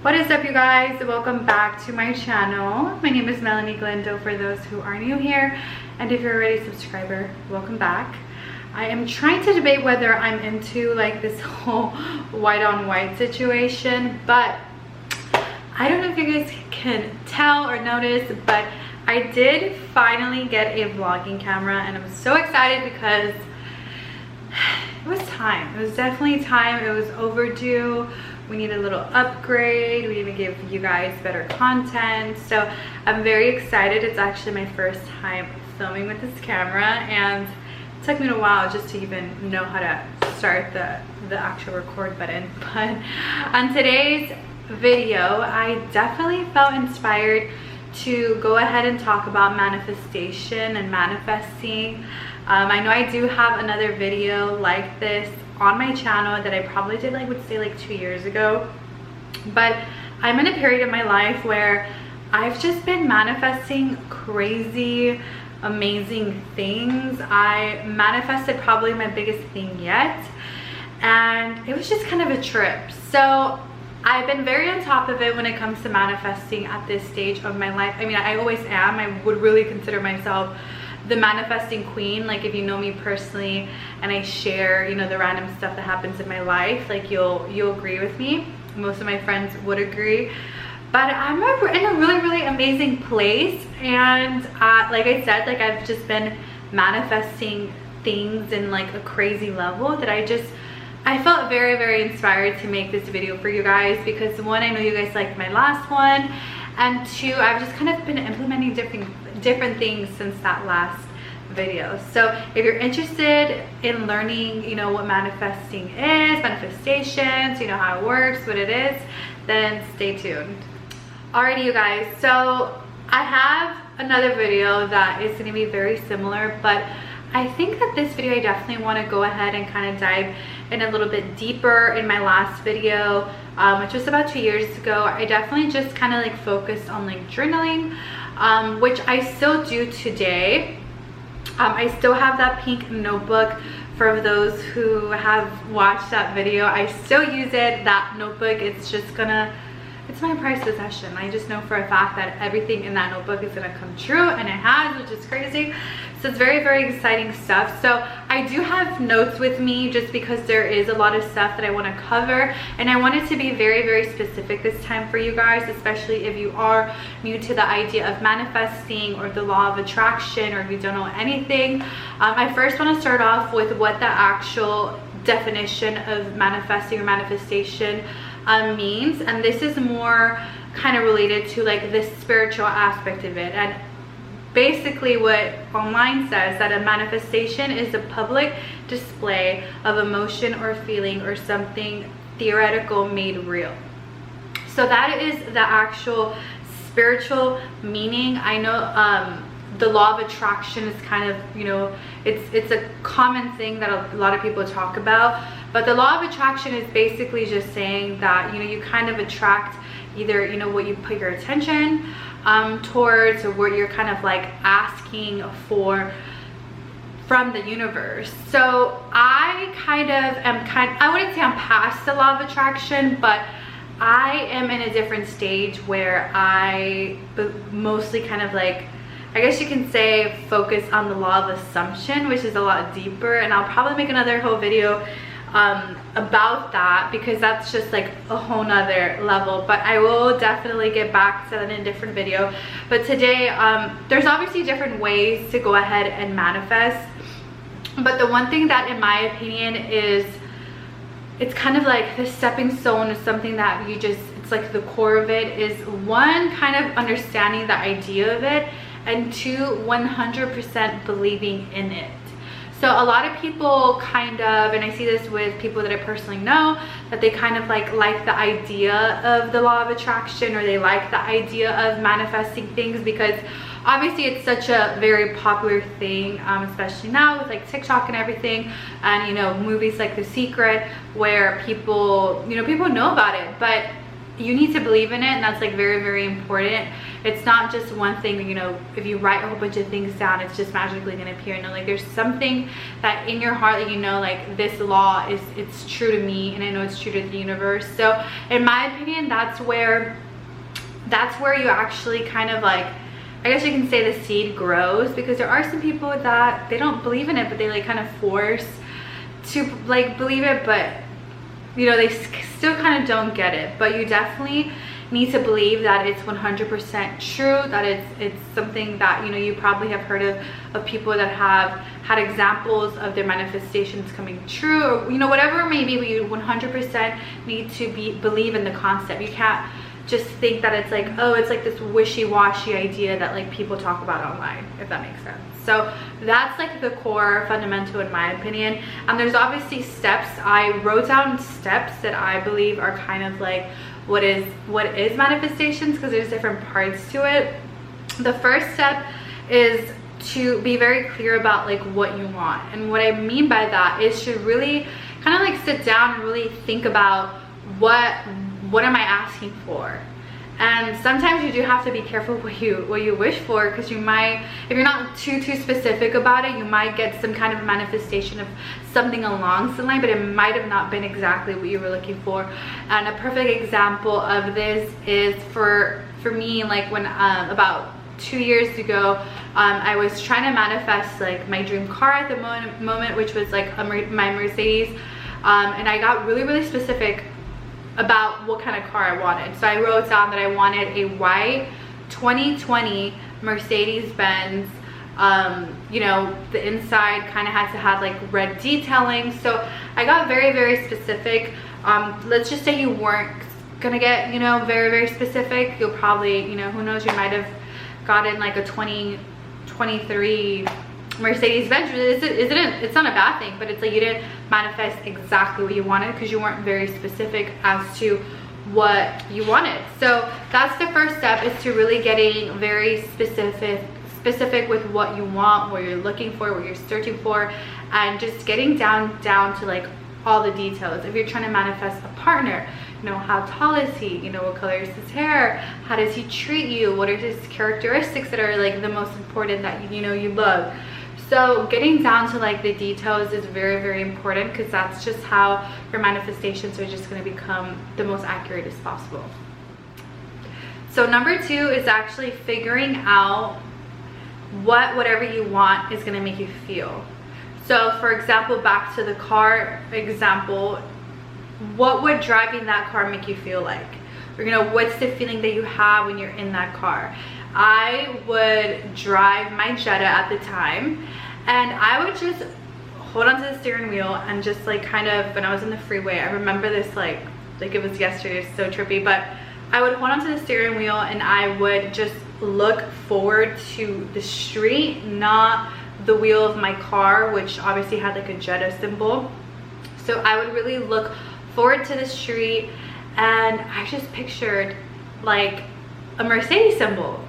What is up, you guys? Welcome back to my channel. My name is Melanie Galindo for those who are new here, and if you're already a subscriber, welcome back. I am trying to debate whether I'm into like this whole white on white situation, but I don't know if you guys can tell or notice, but I did finally get a vlogging camera, and I'm so excited because it was time. It was definitely time. It was overdue. We need a little upgrade. We need to give you guys better content. So I'm very excited. It's actually my first time filming with this camera, and it took me a while just to even know how to start the actual record button. But on today's video, I definitely felt inspired to go ahead and talk about manifestation and manifesting. I know I do have another video like this on my channel that I probably did like 2 years ago, but I'm in a period of my life where I've just been manifesting crazy amazing things. I manifested probably my biggest thing yet, and it was just kind of a trip. So I've been very on top of it when it comes to manifesting at this stage of my life. I mean, I always am. I would really consider myself the manifesting queen. Like, if you know me personally and I share, you know, the random stuff that happens in my life, like you'll agree with me. Most of my friends would agree. But I'm in a really amazing place, and like I said, like I've just been manifesting things in like a crazy level that I felt very inspired to make this video for you guys, because one, I know you guys liked my last one, and two, I've just kind of been implementing different things since that last video. So if you're interested in learning, you know, what manifesting is, manifestations, you know, how it works, what it is, then stay tuned. Alrighty, you guys, so I have another video that is going to be very similar, but I think that this video, I definitely want to go ahead and kind of dive in a little bit deeper. In my last video, which was about 2 years ago, I definitely just kind of like focused on like journaling, which I still do today. I still have that pink notebook. For those who have watched that video, I still use it. That notebook, it's my prized possession. I just know for a fact that everything in that notebook is gonna come true, and it has, which is crazy. So it's very exciting stuff. So I do have notes with me just because there is a lot of stuff that I want to cover, and I wanted to be very specific this time for you guys, especially if you are new to the idea of manifesting or the law of attraction, or if you don't know anything. I first want to start off with what the actual definition of manifesting or manifestation means, and this is more kind of related to like the spiritual aspect of it. And basically what online says, that a manifestation is a public display of emotion or feeling or something theoretical made real. So that is the actual spiritual meaning. I know the law of attraction is kind of, you know, it's a common thing that a lot of people talk about, but the law of attraction is basically just saying that, you know, you kind of attract either, you know, what you put your attention towards, or what you're kind of like asking for from the universe. So I I wouldn't say I'm past the law of attraction, but I am in a different stage where I mostly kind of like, I guess you can say, focus on the law of assumption, which is a lot deeper, and I'll probably make another whole video about that, because that's just like a whole nother level. But I will definitely get back to that in a different video. But today, there's obviously different ways to go ahead and manifest, but the one thing that, in my opinion, is it's kind of like the stepping stone is something that it's like the core of it is, one, kind of understanding the idea of it, and two, 100% believing in it. So a lot of people kind of, and I see this with people that I personally know, that they kind of like the idea of the law of attraction, or they like the idea of manifesting things, because obviously it's such a very popular thing, especially now with like TikTok and everything, and, you know, movies like The Secret, where people, you know, people know about it. But you need to believe in it, and that's like very, very important. It's not just one thing, you know, if you write a whole bunch of things down, it's just magically gonna appear. No, like there's something that in your heart that you know, like this law is, it's true to me, and I know it's true to the universe. So in my opinion, that's where you actually kind of like, I guess you can say the seed grows, because there are some people that they don't believe in it, but they like kind of force to like believe it, but you know, they still kind of don't get it. But you definitely need to believe that it's 100% true, that it's something that, you know, you probably have heard of people that have had examples of their manifestations coming true, or you know, whatever it may be, but you 100% need to believe in the concept. You can't just think that it's like, oh, it's like this wishy-washy idea that like people talk about online, if that makes sense. So that's like the core fundamental in my opinion. There's obviously steps. I wrote down steps that I believe are kind of like what is manifestations, because there's different parts to it. The first step is to be very clear about like what you want, and what I mean by that is to really kind of like sit down and really think about what am I asking for. And sometimes you do have to be careful what you wish for, because you might, if you're not too specific about it, you might get some kind of manifestation of something along the line, but it might have not been exactly what you were looking for. And a perfect example of this is for me, like when about 2 years ago, I was trying to manifest like my dream car at the moment, which was like my Mercedes, and I got really specific about what kind of car I wanted. So I wrote down that I wanted a white 2020 Mercedes-Benz. You know, the inside kind of had to have like red detailing. So I got very specific. Let's just say you weren't gonna get, you know, very specific. You'll probably, you know, who knows, you might have gotten like a 2023 Mercedes-Benz. It's not a bad thing, but it's like you didn't manifest exactly what you wanted because you weren't very specific as to what you wanted. So that's the first step, is to really getting very specific with what you want, what you're looking for, what you're searching for, and just getting down to like all the details. If you're trying to manifest a partner, you know, how tall is he, you know, what color is his hair, how does he treat you, what are his characteristics that are like the most important that you know you love. So getting down to like the details is very important, because that's just how your manifestations are just going to become the most accurate as possible. So number 2 is actually figuring out whatever you want is going to make you feel. So for example, back to the car example, what would driving that car make you feel like? Or, you know, what's the feeling that you have when you're in that car? I would drive my Jetta at the time, and I would just hold onto the steering wheel and just like kind of, when I was in the freeway, I remember this like it was yesterday, it's so trippy, but I would hold onto the steering wheel and I would just look forward to the street, not the wheel of my car, which obviously had like a Jetta symbol. So I would really look forward to the street, and I just pictured like a Mercedes symbol.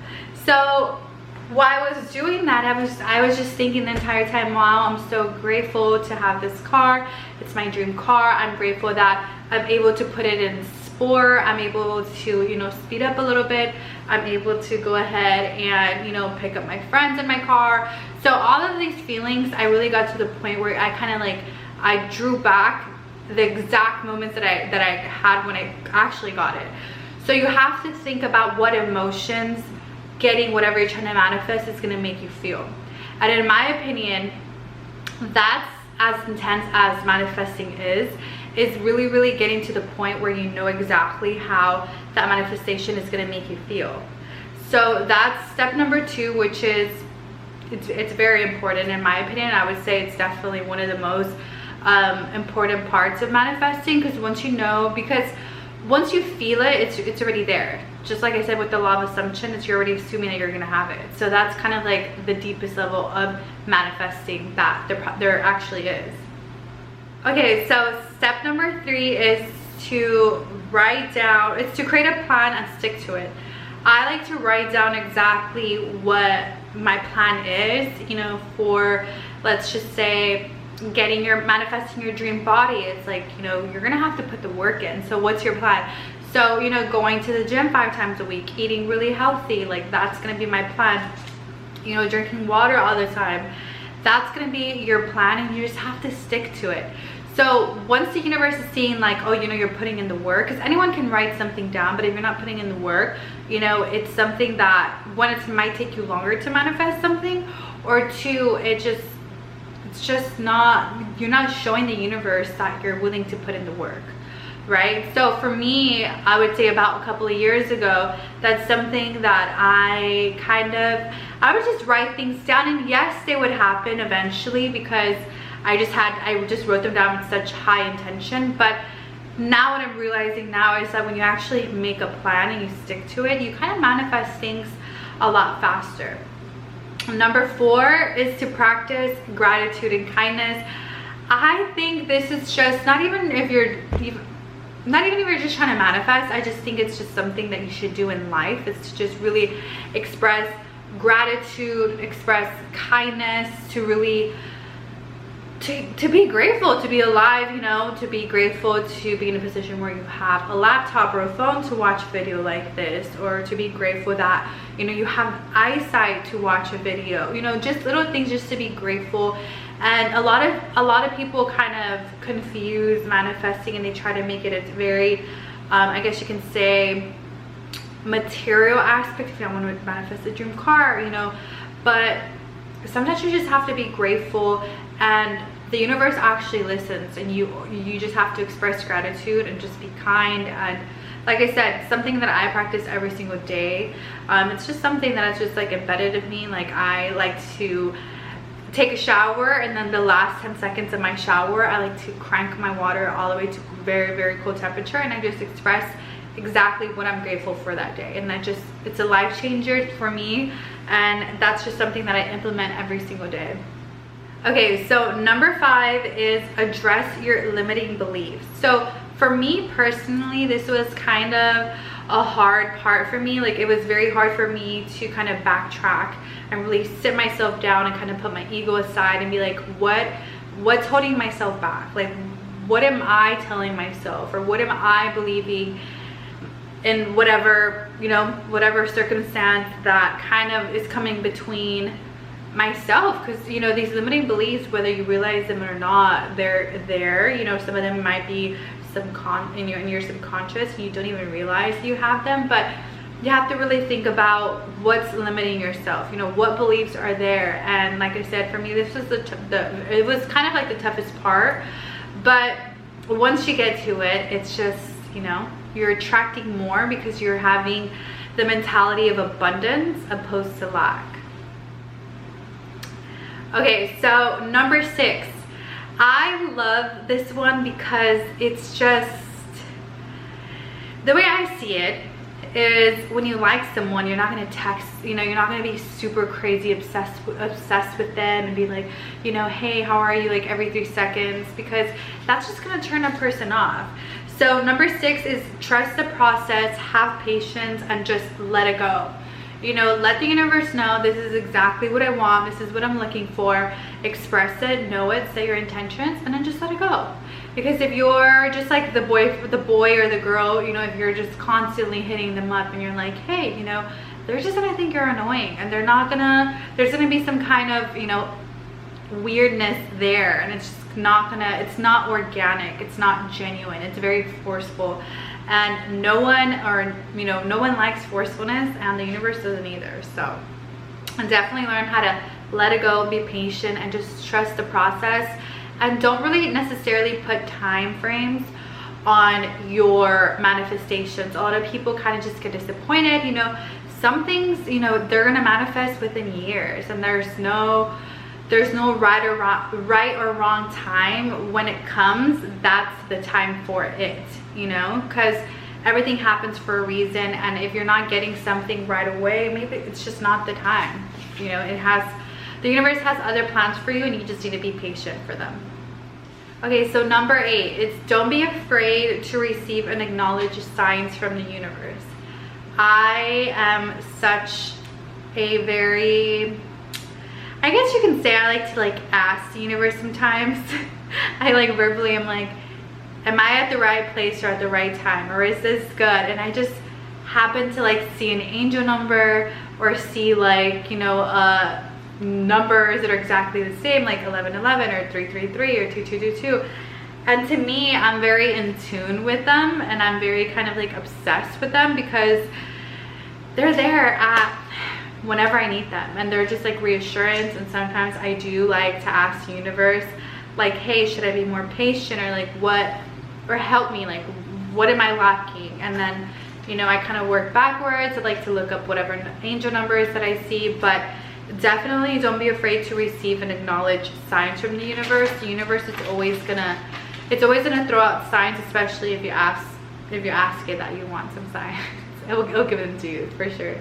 So while I was doing that, I was just thinking the entire time, wow, I'm so grateful to have this car. It's my dream car. I'm grateful that I'm able to put it in sport. I'm able to, you know, speed up a little bit. I'm able to go ahead and, you know, pick up my friends in my car. So all of these feelings, I really got to the point where I kind of like, I drew back the exact moments that I had when I actually got it. So you have to think about what emotions getting whatever you're trying to manifest is going to make you feel. And in my opinion, that's as intense as manifesting is really getting to the point where you know exactly how that manifestation is going to make you feel. So that's step number 2, which is it's very important in my opinion. I would say it's definitely one of the most important parts of manifesting, because once you know, because once you feel it, it's already there. Just like I said with the law of assumption, you're already assuming that you're gonna have it. So that's kind of like the deepest level of manifesting that there actually is. Okay, so step number 3 is to write down, it's to create a plan and stick to it. I like to write down exactly what my plan is, you know, for, let's just say, manifesting your dream body. It's like, you know, you're gonna have to put the work in. So what's your plan? So, you know, going to the gym 5 times a week, eating really healthy, like that's gonna be my plan. You know, drinking water all the time, that's gonna be your plan, and you just have to stick to it. So once the universe is seeing like, oh, you know, you're putting in the work, because anyone can write something down, but if you're not putting in the work, you know, it's something that, one, it might take you longer to manifest something, or two, it's just not, you're not showing the universe that you're willing to put in the work, right? So for me, I would say about a couple of years ago, that's something that I would just write things down, and yes, they would happen eventually, because I just wrote them down with such high intention. But now what I'm realizing now is that when you actually make a plan and you stick to it, you kind of manifest things a lot faster. Number 4 is to practice gratitude and kindness. I think this is just not even if you're just trying to manifest. I just think it's just something that you should do in life. It's to just really express gratitude, express kindness, to really to be grateful to be alive, you know, to be grateful to be in a position where you have a laptop or a phone to watch a video like this, or to be grateful that, you know, you have eyesight to watch a video, you know, just little things just to be grateful. And a lot of people kind of confuse manifesting, and they try to make it a very I guess you can say material aspect. If you don't want to manifest a dream car, you know, but sometimes you just have to be grateful, and the universe actually listens, and you just have to express gratitude and just be kind. And like I said, something that I practice every single day. It's just something that's just like embedded in me. Like I like to take a shower, and then the last 10 seconds of my shower, I like to crank my water all the way to very, very cool temperature, and I just express exactly what I'm grateful for that day. And that just, it's a life changer for me, and that's just something that I implement every single day. Okay, so number 5 is address your limiting beliefs. So for me personally, this was kind of a hard part for me. Like, it was very hard for me to kind of backtrack and really sit myself down and kind of put my ego aside and be like, what's holding myself back? Like, what am I telling myself, or what am I believing in whatever, you know, whatever circumstance that kind of is coming between myself? Because, you know, these limiting beliefs, whether you realize them or not, they're there. You know, some of them might be in your subconscious, and you don't even realize you have them. But you have to really think about what's limiting yourself, you know, what beliefs are there. And like I said, for me, this was it was kind of like the toughest part. But once you get to it, it's just, you know, you're attracting more because you're having the mentality of abundance opposed to lack. Okay, so number 6, I love this one because it's just, the way I see it is, when you like someone, you're not going to text, you know, you're not going to be super crazy obsessed with them and be like, you know, hey, how are you, like every 3 seconds, because that's just going to turn a person off. So number 6 is trust the process, have patience, and just let it go. You know, let the universe know, this is exactly what I want, this is what I'm looking for. Express it, know it, say your intentions, and then just let it go. Because if you're just like the boy or the girl, you know, if you're just constantly hitting them up and you're like, hey, you know, they're just gonna think you're annoying, and there's gonna be some kind of, you know, weirdness there, and it's just it's not organic, it's not genuine, it's very forceful. And no one likes forcefulness, and the universe doesn't either. So definitely learn how to let it go, be patient, and just trust the process. And don't really necessarily put time frames on your manifestations. A lot of people kind of just get disappointed. You know, some things, you know, they're gonna manifest within years, and there's no right or wrong time. When it comes, that's the time for it, you know, because everything happens for a reason. And if you're not getting something right away, maybe it's just not the time. You know, the universe has other plans for you, and you just need to be patient for them. Okay, so number 8 is don't be afraid to receive and acknowledge signs from the universe. I am such a very, I guess you can say, I like to like ask the universe sometimes. I like verbally, I'm like, am I at the right place or at the right time, or is this good? And I just happen to like see an angel number or see like, you know, numbers that are exactly the same, like 1111 or 333 or 2222. And to me, I'm very in tune with them, and I'm very kind of like obsessed with them because they're there at whenever I need them, and they're just like reassurance. And sometimes I do like to ask the universe, like, hey, should I be more patient, or like what, or help me, like what am I lacking? And then, you know, I kind of work backwards. I like to look up whatever angel numbers that I see, but definitely don't be afraid to receive and acknowledge signs from the universe. The universe is always gonna, it's always gonna throw out signs, especially if you ask it that you want some signs. It'll give them to you for sure.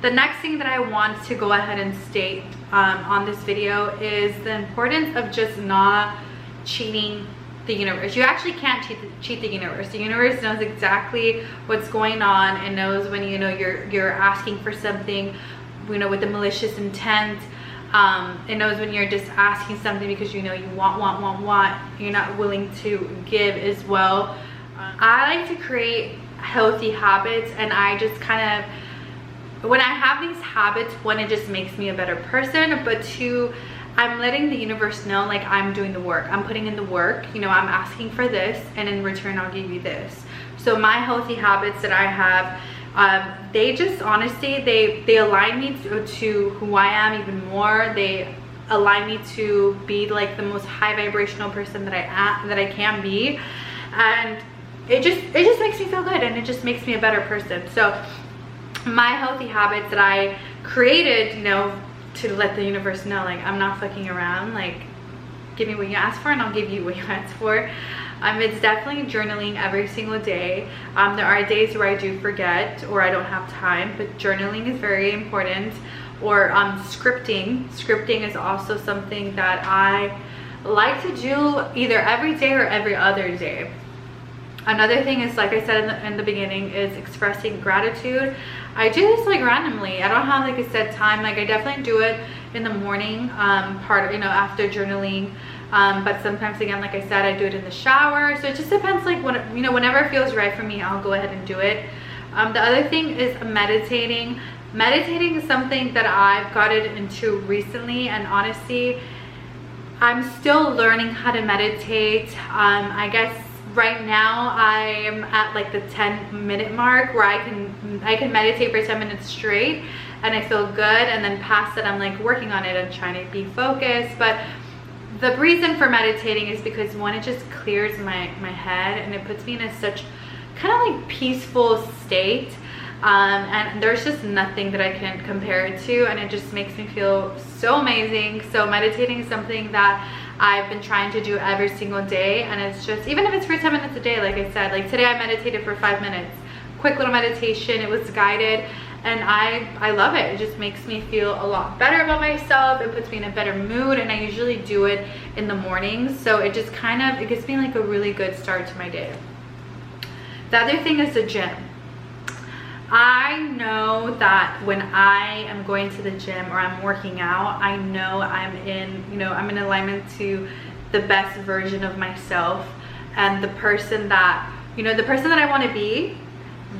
The next thing that I want to go ahead and state on this video is the importance of just not cheating the universe. You actually can't cheat the universe. The universe knows exactly what's going on and knows when, you know, you're asking for something, you know, with a malicious intent. It knows when you're just asking something because, you know, you want, you're not willing to give as well. I like to create healthy habits, and I just kind of, when I have these habits, one, it just makes me a better person, but two, I'm letting the universe know, like, I'm doing the work, I'm putting in the work, you know, I'm asking for this, and in return I'll give you this. So my healthy habits that I have, they just honestly, they align me to who I am even more. They align me to be like the most high vibrational person that I can be, and it just makes me feel good, and it just makes me a better person. So my healthy habits that I created, you know, to let the universe know, like, I'm not fucking around, like, give me what you ask for and I'll give you what you ask for. It's definitely journaling every single day. There are days where I do forget or I don't have time, but journaling is very important. Or scripting. Scripting is also something that I like to do either every day or every other day. Another thing is, like I said in the beginning, is expressing gratitude. I do this like randomly. I don't have like a set time. Like, I definitely do it in the morning, you know, after journaling. But sometimes, again, like I said, I do it in the shower. So it just depends, like, when, you know, whenever it feels right for me, I'll go ahead and do it. The other thing is meditating. Meditating is something that I've gotten into recently, and honestly, I'm still learning how to meditate. I guess right now I am at like the 10-minute mark where I can meditate for 10 minutes straight and I feel good, and then past that I'm like working on it and trying to be focused. But the reason for meditating is because, one, it just clears my head, and it puts me in a such kind of like peaceful state, and there's just nothing that I can compare it to, and it just makes me feel so amazing. So meditating is something that I've been trying to do every single day, and it's just, even if it's for 10 minutes a day, like I said, like today I meditated for 5 minutes, quick little meditation. It was guided, and I love it. It just makes me feel a lot better about myself. It puts me in a better mood, and I usually do it in the mornings, so it just kind of, it gives me like a really good start to my day. The other thing is the gym. I know that when I am going to the gym or I'm working out, I know I'm in, you know, I'm in alignment to the best version of myself, and the person that, you know, the person that I want to be,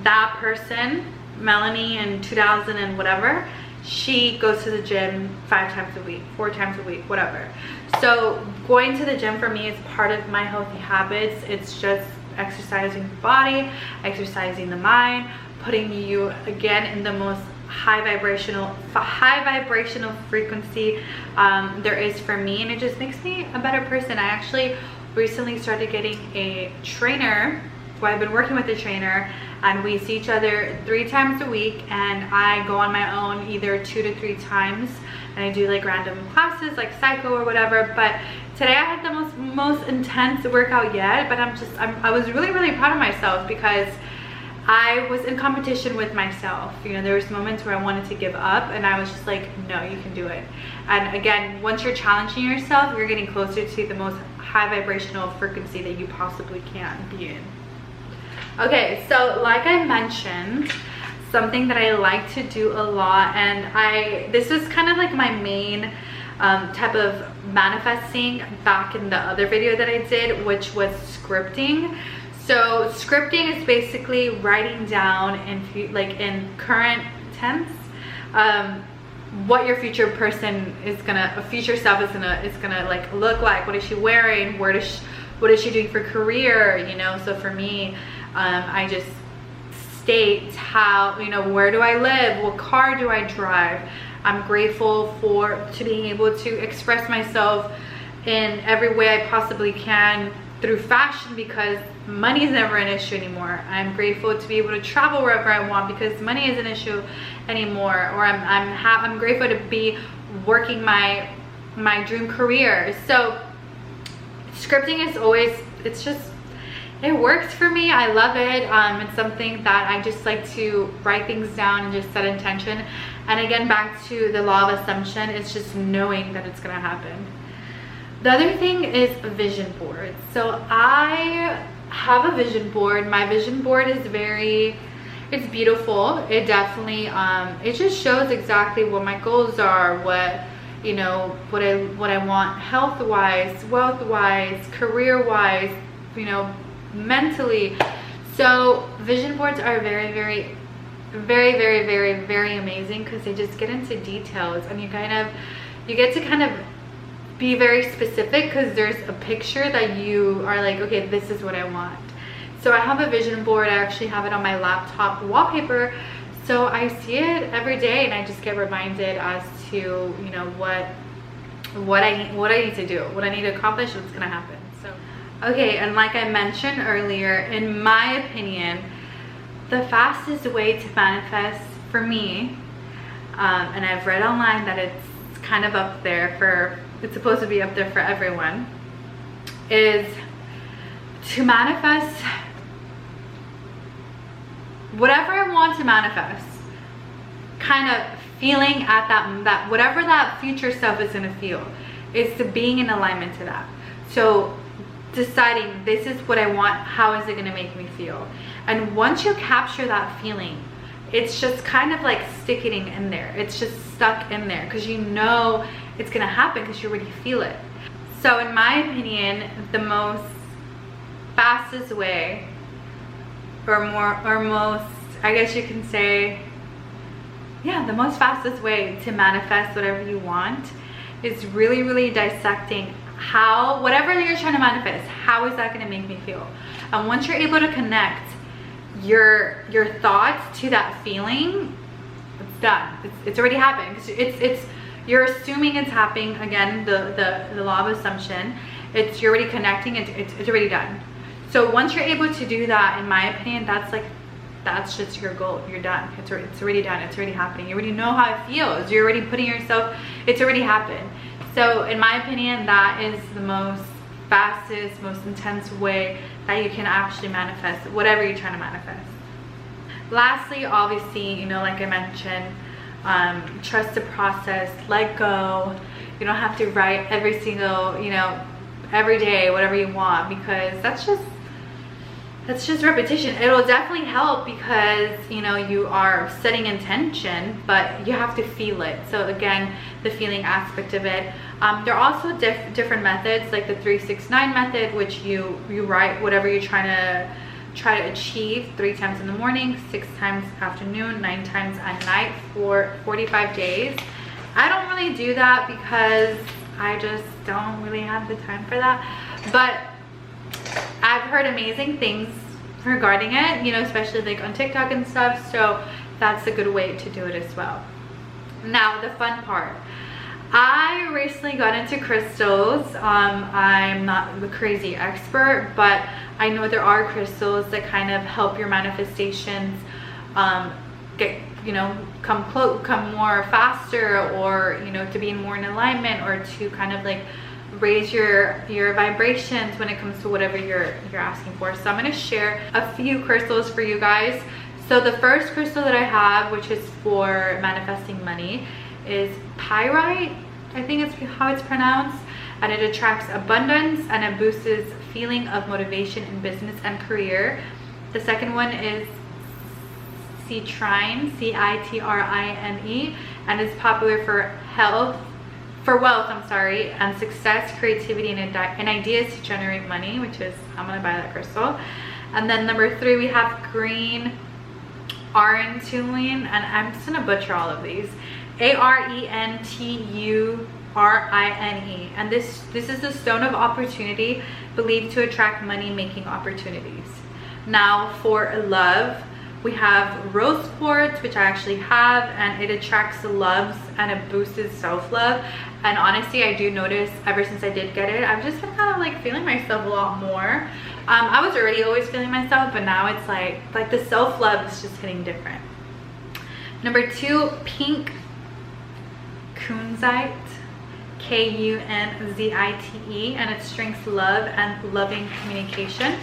that person, Melanie in 2000 and whatever, she goes to the gym 5 times a week, 4 times a week, whatever. So going to the gym for me is part of my healthy habits. It's just exercising the body, exercising the mind, putting you again in the most high vibrational frequency there is for me, and it just makes me a better person. I actually recently started getting a trainer. Well, I've been working with a trainer, and we see each other 3 times a week, and I go on my own either 2 to 3 times, and I do like random classes like psycho or whatever. But today I had the most intense workout yet, but I was really proud of myself because I was in competition with myself. You know, there was moments where I wanted to give up, and I was just like, no, you can do it. And again, once you're challenging yourself, you're getting closer to the most high vibrational frequency that you possibly can be in. Okay, so like I mentioned, something that I like to do a lot, and this is kind of like my main type of manifesting back in the other video that I did, which was scripting. So scripting is basically writing down in current tense what your future person is gonna, future self is gonna like look like. What is she wearing? What is she doing for career? You know, so for me, I just state how, you know, where do I live? What car do I drive? I'm grateful to being able to express myself in every way I possibly can through fashion, because money is never an issue anymore. I'm grateful to be able to travel wherever I want because money is an issue anymore. Or I'm grateful to be working my dream career. So scripting is always, it works for me. I love it. It's something that I just like to write things down and just set intention. And again, back to the law of assumption, it's just knowing that it's gonna happen. The other thing is vision boards. So I have a vision board. My vision board is it's beautiful. It definitely, it just shows exactly what my goals are, what, you know, what I want health-wise, wealth-wise, career-wise, you know, mentally. So vision boards are very, very, very, very, very, very amazing because they just get into details, and you get to kind of be very specific because there's a picture that you are like, okay, this is what I want. So I have a vision board. I actually have it on my laptop wallpaper, so I see it every day and I just get reminded as to, you know, what I need to do, what I need to accomplish, what's gonna happen. So okay, and like I mentioned earlier, in my opinion, the fastest way to manifest for me, and I've read online that it's kind of up there it's supposed to be up there for everyone, is to manifest whatever I want to manifest, kind of feeling at that whatever that future self is gonna feel, is to being in alignment to that. So deciding, this is what I want, how is it gonna make me feel? And once you capture that feeling, it's just kind of like sticking in there. It's just stuck in there because you know it's gonna happen because you already feel it. So in my opinion, the most fastest way, or most, I guess you can say, yeah, the most fastest way to manifest whatever you want is really, really dissecting how, whatever you're trying to manifest, how is that gonna make me feel? And once you're able to connect your thoughts to that feeling, it's done. It's already happened. It's you're assuming it's happening. Again, the law of assumption. You're already connecting. It's already done. So once you're able to do that, in my opinion, that's just your goal. You're done. It's already done. It's already happening. You already know how it feels. You're already putting yourself. It's already happened. So in my opinion, that is the most fastest, most intense way that you can actually manifest whatever you're trying to manifest. Lastly, obviously, you know, like I mentioned, trust the process, let go. You don't have to write every single, you know, every day, whatever you want, because that's just repetition. It'll definitely help because, you know, you are setting intention, but you have to feel it. So again, the feeling aspect of it. There are also different methods, like the 3-6-9 method, which you write whatever you're trying to achieve 3 times in the morning, 6 times afternoon, 9 times at night for 45 days. I don't really do that because I just don't really have the time for that, but I've heard amazing things regarding it, you know, especially like on TikTok and stuff. So that's a good way to do it as well. Now, the fun part. I recently got into crystals. I'm not the crazy expert, but I know there are crystals that kind of help your manifestations get, you know, come more faster, or, you know, to be more in alignment, or to kind of like raise your vibrations when it comes to whatever you're asking for. So I'm going to share a few crystals for you guys. So the first crystal that I have, which is for manifesting money, is pyrite. I think it's how it's pronounced, and it attracts abundance and it boosts feeling of motivation in business and career. The second one is citrine, C-I-T-R-I-N-E, and it's popular for health, wealth, I'm sorry, and success, creativity, and ideas to generate money, which is, I'm gonna buy that crystal. And then number 3, we have green arentuline, and I'm just gonna butcher all of these. Arenturine, and this is the stone of opportunity, believed to attract money-making opportunities. Now for love, we have rose quartz, which I actually have, and it attracts loves and it boosts self-love. And honestly, I do notice ever since I did get it, I've just been kind of like feeling myself a lot more. I was already always feeling myself, but now it's like the self-love is just hitting different. Number 2, pink kunzite, Kunzite, and it strengthens love and loving communication.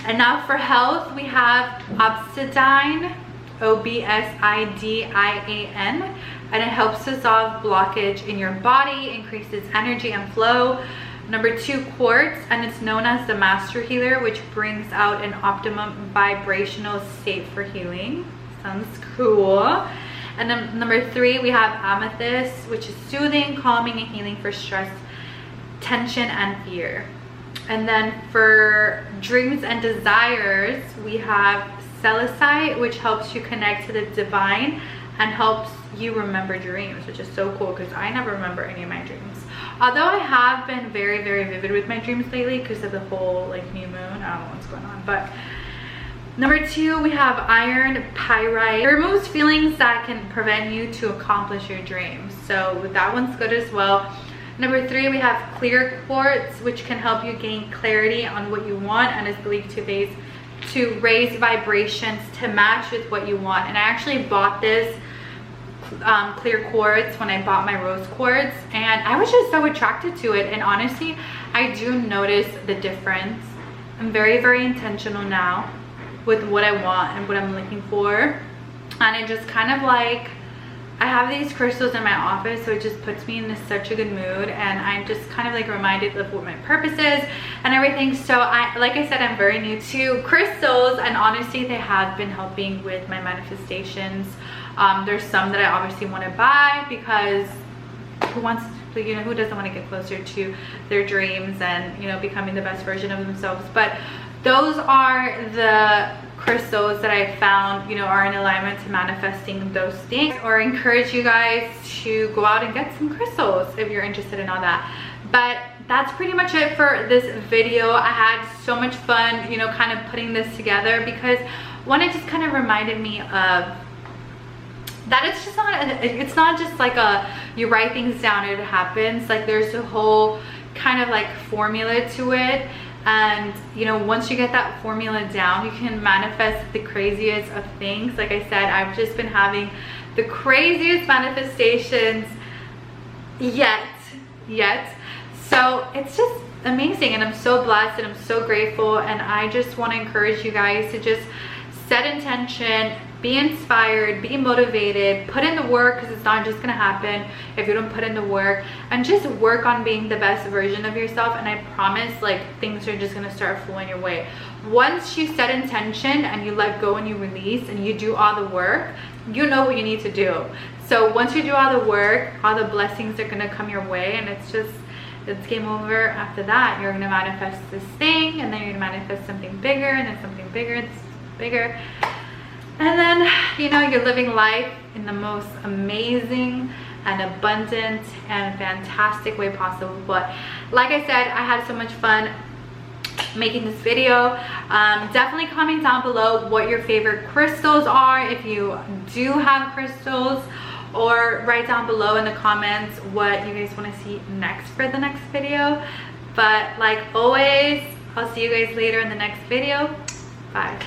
And now for health, we have obsidian, Obsidian, and it helps dissolve blockage in your body, increases energy and flow. Number 2, quartz, and it's known as the master healer, which brings out an optimum vibrational state for healing. Sounds cool. And then number 3, we have amethyst, which is soothing, calming, and healing for stress, tension, and fear. And then for dreams and desires, we have celestite, which helps you connect to the divine and helps you remember dreams, which is so cool because I never remember any of my dreams. Although I have been very, very vivid with my dreams lately because of the whole like new moon. I don't know what's going on. But number 2, we have iron pyrite. It removes feelings that can prevent you to accomplish your dreams. So that one's good as well. Number 3, we have clear quartz, which can help you gain clarity on what you want and is believed to raise vibrations to match with what you want. And I actually bought this clear quartz when I bought my rose quartz, and I was just so attracted to it. And honestly, I do notice the difference. I'm very, very intentional now with what I want and what I'm looking for, and it just kind of like, I have these crystals in my office, so it just puts me in such a good mood, and I'm just kind of like reminded of what my purpose is and everything. So like I said, I'm very new to crystals, and honestly they have been helping with my manifestations. There's some that I obviously want to buy because who doesn't want to get closer to their dreams and, you know, becoming the best version of themselves. But those are the crystals that I found, you know, are in alignment to manifesting those things. Or encourage you guys to go out and get some crystals if you're interested in all that. But that's pretty much it for this video. I had so much fun, you know, kind of putting this together because one, it just kind of reminded me of that it's not just like you write things down and it happens. Like there's a whole kind of like formula to it. And you know, once you get that formula down, you can manifest the craziest of things. Like I said, I've just been having the craziest manifestations yet. So it's just amazing, and I'm so blessed and I'm so grateful. And I just want to encourage you guys to just set intention, be inspired, be motivated, put in the work, because it's not just gonna happen if you don't put in the work, and just work on being the best version of yourself. And I promise, like, things are just gonna start flowing your way. Once you set intention and you let go and you release and you do all the work, you know what you need to do. So once you do all the work, all the blessings are gonna come your way, and it's game over. After that, you're gonna manifest this thing, and then you're gonna manifest something bigger, and then something bigger, and bigger. And then, you know, you're living life in the most amazing and abundant and fantastic way possible. But like I said, I had so much fun making this video. Definitely comment down below what your favorite crystals are, if you do have crystals, or write down below in the comments what you guys want to see next for the next video. But like always, I'll see you guys later in the next video. Bye.